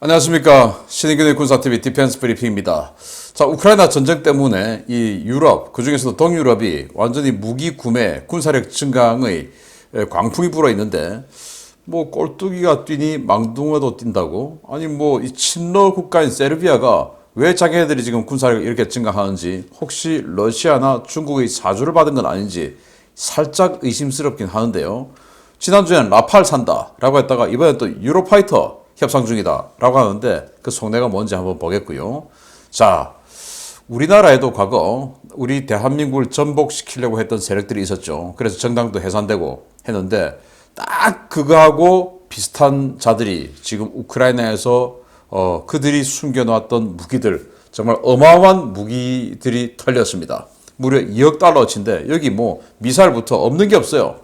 안녕하십니까. 신인균의 군사TV 디펜스 브리핑입니다. 자, 우크라이나 전쟁 때문에 이 유럽, 그 중에서도 동유럽이 완전히 무기 구매, 군사력 증강의 광풍이 불어 있는데, 뭐 꼴뚜기가 뛰니 망둥어도 뛴다고? 아니 뭐 이 친러 국가인 세르비아가 왜 자기네들이 지금 군사력을 이렇게 증강하는지, 혹시 러시아나 중국의 사주를 받은 건 아닌지 살짝 의심스럽긴 하는데요. 지난주엔 라팔 산다 라고 했다가 이번엔 또 유로파이터 협상 중이다 라고 하는데 그 속내가 뭔지 한번 보겠고요. 자, 우리나라에도 과거 우리 대한민국을 전복시키려고 했던 세력들이 있었죠. 그래서 정당도 해산되고 했는데 딱 그거하고 비슷한 자들이 지금 우크라이나에서 그들이 숨겨놓았던 무기들, 정말 어마어마한 무기들이 털렸습니다. 무려 2억 달러치인데 여기 뭐 미사일부터 없는 게 없어요.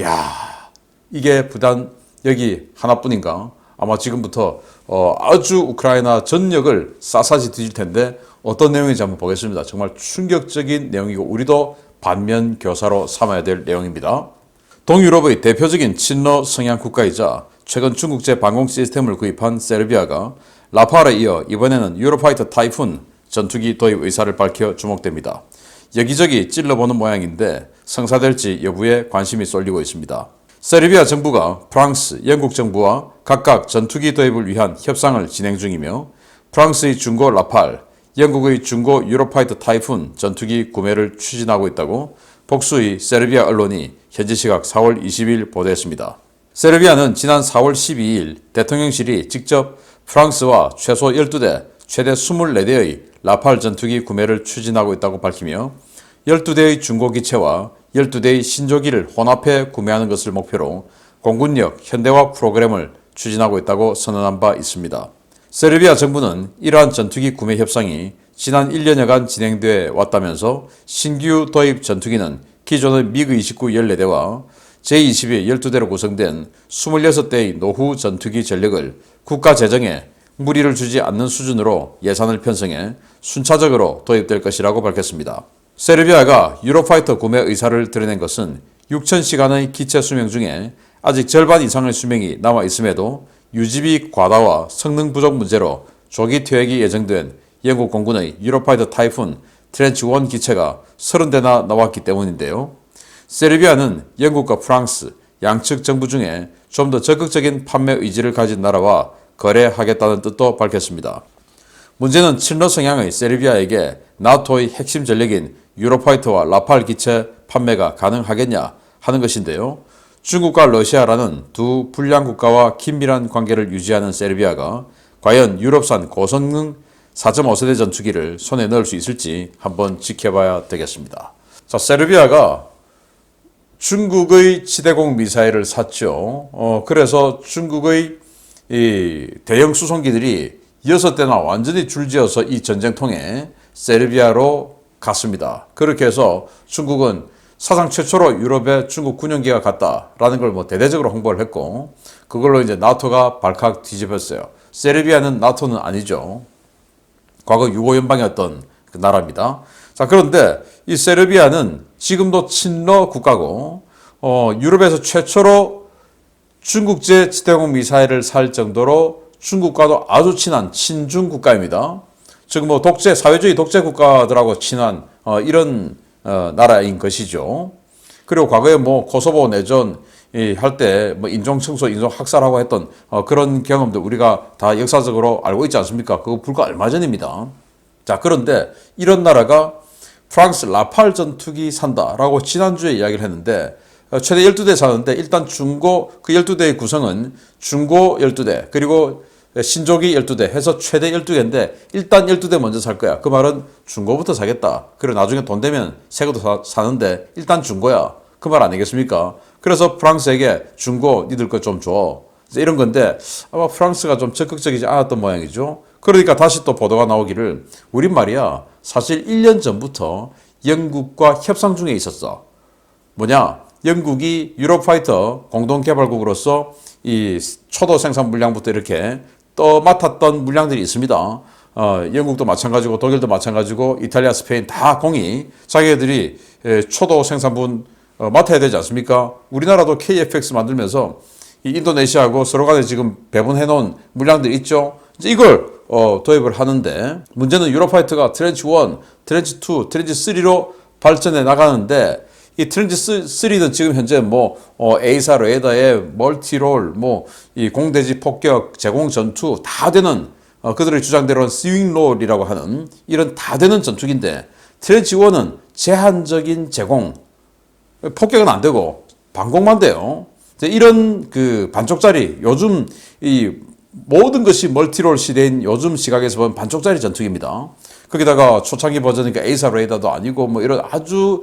야, 이게 부단 여기 하나뿐인가? 아마 지금부터 아주 우크라이나 전역을 샅샅이 뒤질 텐데 어떤 내용인지 한번 보겠습니다. 정말 충격적인 내용이고 우리도 반면 교사로 삼아야 될 내용입니다. 동유럽의 대표적인 친러 성향 국가이자 최근 중국제 방공 시스템을 구입한 세르비아가 라팔에 이어 이번에는 유로파이터 타이푼 전투기 도입 의사를 밝혀 주목됩니다. 여기저기 찔러보는 모양인데 성사될지 여부에 관심이 쏠리고 있습니다. 세르비아 정부가 프랑스, 영국 정부와 각각 전투기 도입을 위한 협상을 진행 중이며 프랑스의 중고 라팔, 영국의 중고 유로파이터 타이푼 전투기 구매를 추진하고 있다고 복수의 세르비아 언론이 현지 시각 4월 20일 보도했습니다. 세르비아는 지난 4월 12일 대통령실이 직접 프랑스와 최소 12대, 최대 24대의 라팔 전투기 구매를 추진하고 있다고 밝히며 12대의 중고기체와 12대의 신조기를 혼합해 구매하는 것을 목표로 공군력 현대화 프로그램을 추진하고 있다고 선언한 바 있습니다. 세르비아 정부는 이러한 전투기 구매 협상이 지난 1년여간 진행돼 왔다면서 신규 도입 전투기는 기존의 미그-29 14대와 제-22 12대로 구성된 26대의 노후 전투기 전력을 국가 재정에 무리를 주지 않는 수준으로 예산을 편성해 순차적으로 도입될 것이라고 밝혔습니다. 세르비아가 유로파이터 구매 의사를 드러낸 것은 6,000시간의 기체 수명 중에 아직 절반 이상의 수명이 남아 있음에도 유지비 과다와 성능 부족 문제로 조기 퇴역이 예정된 영국 공군의 유로파이터 타이푼 트렌치 1 기체가 30대나 나왔기 때문인데요. 세르비아는 영국과 프랑스 양측 정부 중에 좀 더 적극적인 판매 의지를 가진 나라와 거래하겠다는 뜻도 밝혔습니다. 문제는 친러 성향의 세르비아에게 나토의 핵심 전력인 유로파이터와 라팔 기체 판매가 가능하겠냐 하는 것인데요. 중국과 러시아라는 두 불량 국가와 긴밀한 관계를 유지하는 세르비아가 과연 유럽산 고성능 4.5세대 전투기를 손에 넣을 수 있을지 한번 지켜봐야 되겠습니다. 자, 세르비아가 중국의 지대공 미사일을 샀죠. 그래서 중국의 이 대형 수송기들이 6대나 완전히 줄지어서 이 전쟁통에 세르비아로 갔습니다. 그렇게 해서 중국은 사상 최초로 유럽에 중국 군용기가 갔다라는 걸 뭐 대대적으로 홍보를 했고, 그걸로 이제 나토가 발칵 뒤집었어요. 세르비아는 나토는 아니죠. 과거 유고 연방이었던 그 나라입니다. 자, 그런데 이 세르비아는 지금도 친러 국가고, 유럽에서 최초로 중국제 지대공 미사일을 살 정도로 중국과도 아주 친한 친중 국가입니다. 즉 뭐 독재, 사회주의 독재 국가들하고 친한 이런 나라인 것이죠. 그리고 과거에 뭐 코소보 내전 할 때 뭐 인종 청소, 인종 학살하고 했던 그런 경험도 우리가 다 역사적으로 알고 있지 않습니까? 그거 불과 얼마 전입니다. 자, 그런데 이런 나라가 프랑스 라팔 전투기 산다라고 지난주에 이야기를 했는데 최대 12대 사는데 일단 중고 그 12대의 구성은 중고 12대 그리고 신조기 12대 해서 최대 12개인데 일단 12대 먼저 살 거야. 그 말은 중고부터 사겠다. 그리고 나중에 돈 되면 새 것도 사는데 일단 중고야. 그 말 아니겠습니까? 그래서 프랑스에게 중고 니들 거 좀 줘. 이런 건데 아마 프랑스가 좀 적극적이지 않았던 모양이죠. 그러니까 다시 또 보도가 나오기를 우린 말이야 사실 1년 전부터 영국과 협상 중에 있었어. 뭐냐? 영국이 유로파이터 공동개발국으로서 이 초도 생산 물량부터 이렇게 떠맡았던 물량들이 있습니다. 영국도 마찬가지고 독일도 마찬가지고 이탈리아, 스페인 다 공이 자기들이 초도 생산분 맡아야 되지 않습니까? 우리나라도 KFX 만들면서 이 인도네시아하고 서로 간에 지금 배분해 놓은 물량들이 있죠. 이제 이걸 도입을 하는데 문제는 유로파이터가 트렌치 1, 트렌치 2, 트렌치 3로 발전해 나가는데 이 트렌치 3는 지금 현재 에이사 레이더의 멀티롤, 이 공대지 폭격, 제공 전투 다 되는 그들의 주장대로는 스윙롤이라고 하는 이런 다 되는 전투기인데 트렌치 1은 제한적인 제공, 폭격은 안 되고 방공만 돼요. 이런 그 반쪽짜리 요즘 이 모든 것이 멀티롤 시대인 요즘 시각에서 보면 반쪽짜리 전투기입니다. 거기다가 초창기 버전이니까 에이사 레이더도 아니고 이런 아주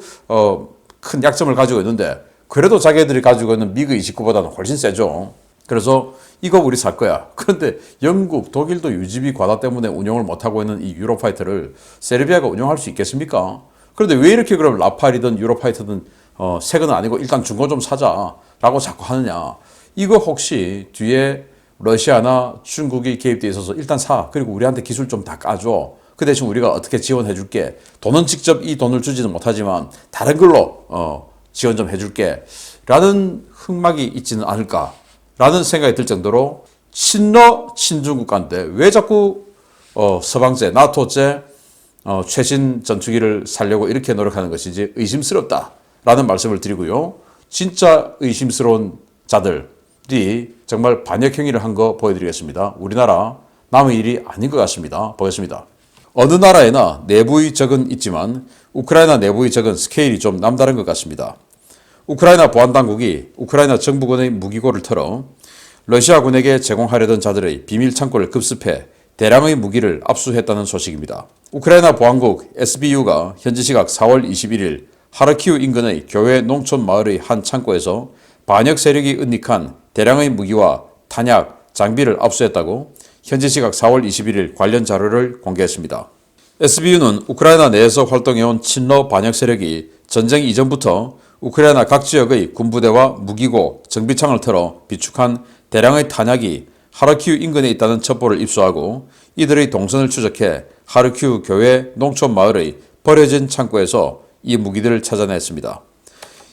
큰 약점을 가지고 있는데 그래도 자기들이 가지고 있는 미그 29보다는 훨씬 세죠. 그래서 이거 우리 살 거야. 그런데 영국, 독일도 유지비 과다 때문에 운영을 못하고 있는 이 유로파이터를 세르비아가 운영할 수 있겠습니까? 그런데 왜 이렇게 그럼 라팔이든 유로파이터든 새 거는 아니고 일단 중고 좀 사자라고 자꾸 하느냐. 이거 혹시 뒤에 러시아나 중국이 개입돼 있어서 일단 사. 그리고 우리한테 기술 좀 다 까줘. 그 대신 우리가 어떻게 지원해 줄게. 돈은 직접 이 돈을 주지는 못하지만 다른 걸로 지원 좀 해줄게. 라는 흑막이 있지는 않을까. 라는 생각이 들 정도로 친러 친중국 간데 왜 자꾸 서방제, 나토제 최신 전투기를 살려고 이렇게 노력하는 것인지 의심스럽다. 라는 말씀을 드리고요. 진짜 의심스러운 자들이 정말 반역 행위를 한 거 보여드리겠습니다. 우리나라 남의 일이 아닌 것 같습니다. 보겠습니다. 어느 나라에나 내부의 적은 있지만 우크라이나 내부의 적은 스케일이 좀 남다른 것 같습니다. 우크라이나 보안당국이 우크라이나 정부군의 무기고를 털어 러시아군에게 제공하려던 자들의 비밀 창고를 급습해 대량의 무기를 압수했다는 소식입니다. 우크라이나 보안국 SBU가 현지 시각 4월 21일 하르키우 인근의 교외 농촌 마을의 한 창고에서 반역 세력이 은닉한 대량의 무기와 탄약, 장비를 압수했다고 현지 시각 4월 21일 관련 자료를 공개했습니다. SBU는 우크라이나 내에서 활동해온 친러 반역 세력이 전쟁 이전부터 우크라이나 각 지역의 군부대와 무기고, 정비창을 털어 비축한 대량의 탄약이 하르키우 인근에 있다는 첩보를 입수하고 이들의 동선을 추적해 하르키우 교외 농촌 마을의 버려진 창고에서 이 무기들을 찾아냈습니다.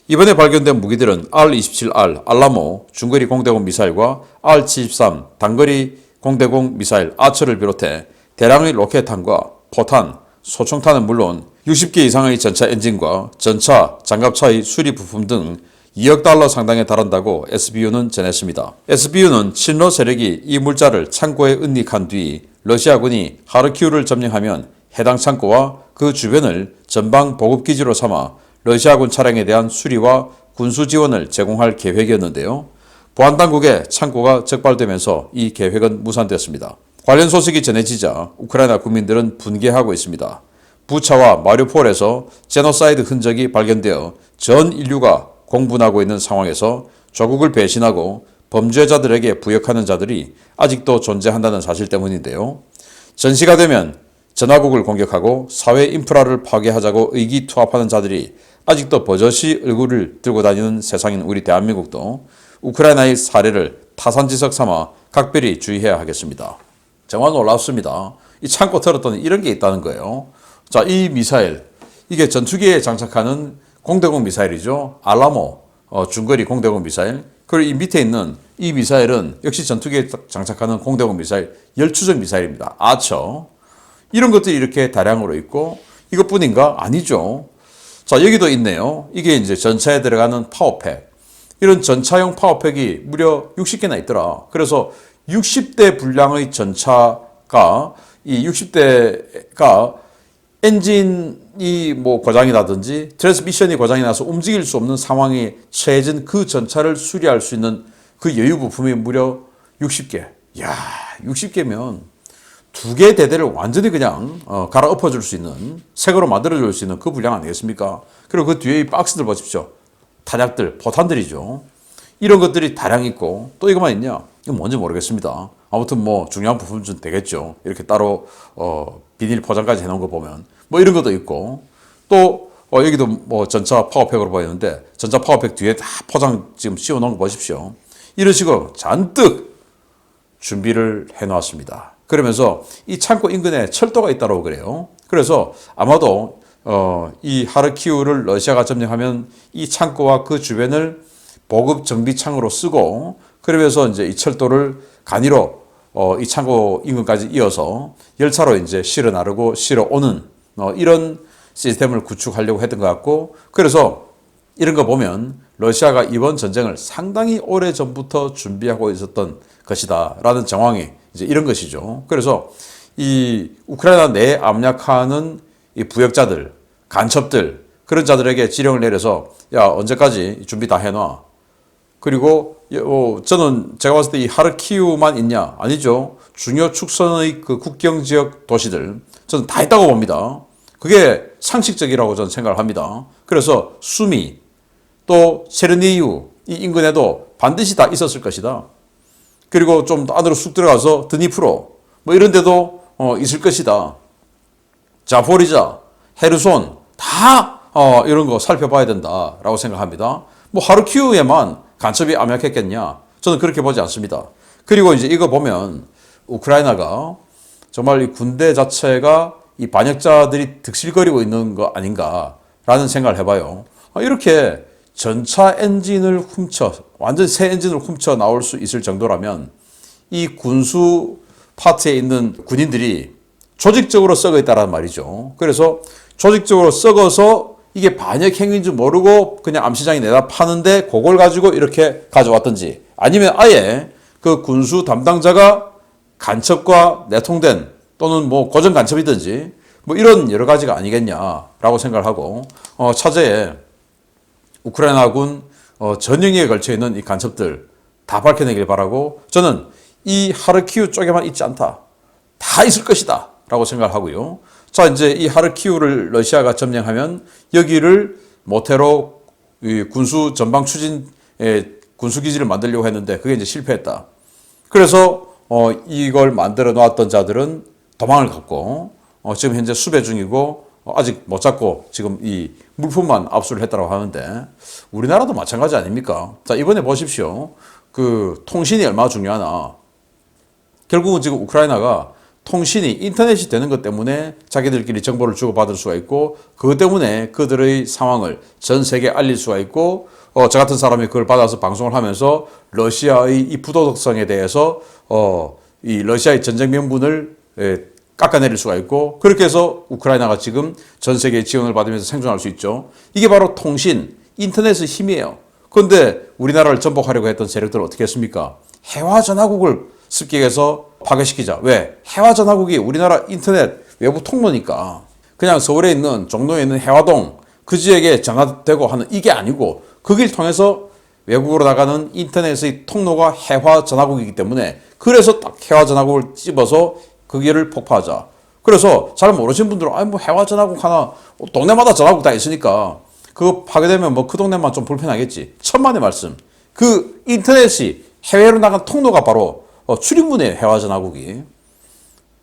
이번에 발견된 무기들은 R-27R 알라모 중거리 공대공 미사일과 R-73 단거리 공대공 미사일 아처를 비롯해 대량의 로켓탄과 포탄, 소총탄은 물론 60개 이상의 전차 엔진과 전차, 장갑차의 수리 부품 등 2억 달러 상당에 달한다고 SBU는 전했습니다. SBU는 친러 세력이 이 물자를 창고에 은닉한 뒤 러시아군이 하르키우를 점령하면 해당 창고와 그 주변을 전방 보급기지로 삼아 러시아군 차량에 대한 수리와 군수 지원을 제공할 계획이었는데요. 보안당국의 창고가 적발되면서 이 계획은 무산되었습니다. 관련 소식이 전해지자 우크라이나 국민들은 분개하고 있습니다. 부차와 마리우폴에서 제노사이드 흔적이 발견되어 전 인류가 공분하고 있는 상황에서 조국을 배신하고 범죄자들에게 부역하는 자들이 아직도 존재한다는 사실 때문인데요. 전시가 되면 전화국을 공격하고 사회 인프라를 파괴하자고 의기투합하는 자들이 아직도 버젓이 얼굴을 들고 다니는 세상인 우리 대한민국도 우크라이나의 사례를 타산지석 삼아 각별히 주의해야 하겠습니다. 정말 놀랍습니다. 이 창고 털었더니 이런 게 있다는 거예요. 자, 이 미사일, 이게 전투기에 장착하는 공대공 미사일이죠. 알라모 중거리 공대공 미사일. 그리고 이 밑에 있는 이 미사일은 역시 전투기에 장착하는 공대공 미사일, 열추적 미사일입니다. 아처. 이런 것들이 이렇게 다량으로 있고 이것뿐인가? 아니죠. 자, 여기도 있네요. 이게 이제 전차에 들어가는 파워팩. 이런 전차용 파워팩이 무려 60개나 있더라. 그래서 60대 분량의 전차가 이 60대가 엔진이 고장이 나든지 트랜스미션이 고장이 나서 움직일 수 없는 상황에 처해진 그 전차를 수리할 수 있는 그 여유 부품이 무려 60개. 야, 60개면 두 개 대대를 완전히 그냥 갈아엎어 줄 수 있는, 새거로 만들어 줄 수 있는 그 분량 아니겠습니까? 그리고 그 뒤에 이 박스들 보십시오. 탄약들, 포탄들이죠. 이런 것들이 다량 있고 또 이거만 있냐? 이건 뭔지 모르겠습니다. 아무튼 중요한 부품 좀 되겠죠. 이렇게 따로 비닐 포장까지 해놓은 거 보면 이런 것도 있고 또 여기도 전차 파워팩으로 보이는데 전차 파워팩 뒤에 다 포장 지금 씌워놓은 거 보십시오. 이런 식으로 잔뜩 준비를 해놓았습니다. 그러면서 이 창고 인근에 철도가 있다고 그래요. 그래서 아마도 이 하르키우를 러시아가 점령하면 이 창고와 그 주변을 보급 정비창으로 쓰고 그러면서 이제 이 철도를 간이로 이 창고 인근까지 이어서 열차로 이제 실어 나르고 실어 오는 이런 시스템을 구축하려고 했던 것 같고, 그래서 이런 거 보면 러시아가 이번 전쟁을 상당히 오래 전부터 준비하고 있었던 것이다라는 정황이 이제 이런 것이죠. 그래서 이 우크라이나 내에 압력하는 이 부역자들, 간첩들, 그런 자들에게 지령을 내려서 야, 언제까지 준비 다 해놔. 그리고 저는 제가 봤을 때 이 하르키우만 있냐? 아니죠. 중요 축선의 그 국경 지역 도시들 저는 다 있다고 봅니다. 그게 상식적이라고 저는 생각을 합니다. 그래서 수미 또 체르니우 이 인근에도 반드시 다 있었을 것이다. 그리고 좀 안으로 쑥 들어가서 드니프로 뭐 이런 데도 있을 것이다. 자포리자, 헤르손 다 이런 거 살펴봐야 된다라고 생각합니다. 뭐 하르키우에만 간첩이 암약했겠냐? 저는 그렇게 보지 않습니다. 그리고 이제 이거 보면 우크라이나가 정말 이 군대 자체가 이 반역자들이 득실거리고 있는 거 아닌가라는 생각을 해봐요. 이렇게 전차 엔진을 훔쳐, 완전 새 엔진을 훔쳐 나올 수 있을 정도라면 이 군수 파트에 있는 군인들이 조직적으로 썩어 있다란 말이죠. 그래서 조직적으로 썩어서 이게 반역 행위인 줄 모르고 그냥 암시장에 내다 파는데 그걸 가지고 이렇게 가져왔든지, 아니면 아예 그 군수 담당자가 간첩과 내통된 또는 뭐 고정 간첩이든지 뭐 이런 여러 가지가 아니겠냐라고 생각을 하고, 차제에 우크라이나군 전영기에 걸쳐 있는 이 간첩들 다 밝혀내길 바라고, 저는 이 하르키우 쪽에만 있지 않다, 다 있을 것이다 라고 생각을 하고요. 자, 이제 이 하르키우를 러시아가 점령하면 여기를 모태로 군수 전방 추진 군수기지를 만들려고 했는데 그게 이제 실패했다. 그래서 이걸 만들어 놓았던 자들은 도망을 갔고 지금 현재 수배 중이고 아직 못 잡고 지금 이 물품만 압수를 했다고 하는데, 우리나라도 마찬가지 아닙니까? 자, 이번에 보십시오. 그 통신이 얼마나 중요하나. 결국은 지금 우크라이나가 통신이 인터넷이 되는 것 때문에 자기들끼리 정보를 주고받을 수가 있고, 그것 때문에 그들의 상황을 전 세계에 알릴 수가 있고, 저 같은 사람이 그걸 받아서 방송을 하면서 러시아의 이 부도덕성에 대해서 이 러시아의 전쟁 명분을 깎아내릴 수가 있고, 그렇게 해서 우크라이나가 지금 전 세계의 지원을 받으면서 생존할 수 있죠. 이게 바로 통신, 인터넷의 힘이에요. 그런데 우리나라를 전복하려고 했던 세력들은 어떻게 했습니까? 해화전화국을 습격해서 파괴시키자. 왜? 해화전화국이 우리나라 인터넷 외부 통로니까. 그냥 서울에 있는 종로에 있는 해화동 그 지역에 전화되고 하는 이게 아니고, 그 길 통해서 외국으로 나가는 인터넷의 통로가 해화전화국이기 때문에, 그래서 딱 해화전화국을 찝어서 그 길을 폭파하자. 그래서 잘 모르신 분들은 뭐 해화전화국 하나 동네마다 전화국 다 있으니까 그거 파괴되면 뭐 그 동네만 좀 불편하겠지. 천만의 말씀. 그 인터넷이 해외로 나간 통로가 바로 출입문이에요. 해화전화국이.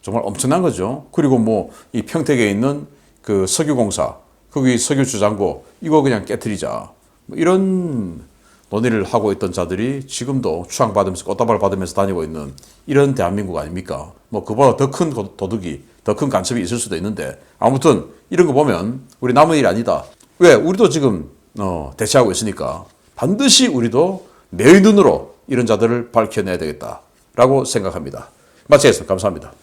정말 엄청난 거죠. 그리고 뭐 이 평택에 있는 그 석유공사, 거기 석유주장고 이거 그냥 깨트리자. 뭐 이런 논의를 하고 있던 자들이 지금도 추앙받으면서 꽃다발 받으면서 다니고 있는 이런 대한민국 아닙니까? 뭐 그보다 더 큰 도둑이, 더 큰 간첩이 있을 수도 있는데, 아무튼 이런 거 보면 우리 남의 일 아니다. 왜? 우리도 지금 대체하고 있으니까 반드시 우리도 매의 눈으로 이런 자들을 밝혀내야 되겠다라고 생각합니다. 마치겠습니다. 감사합니다.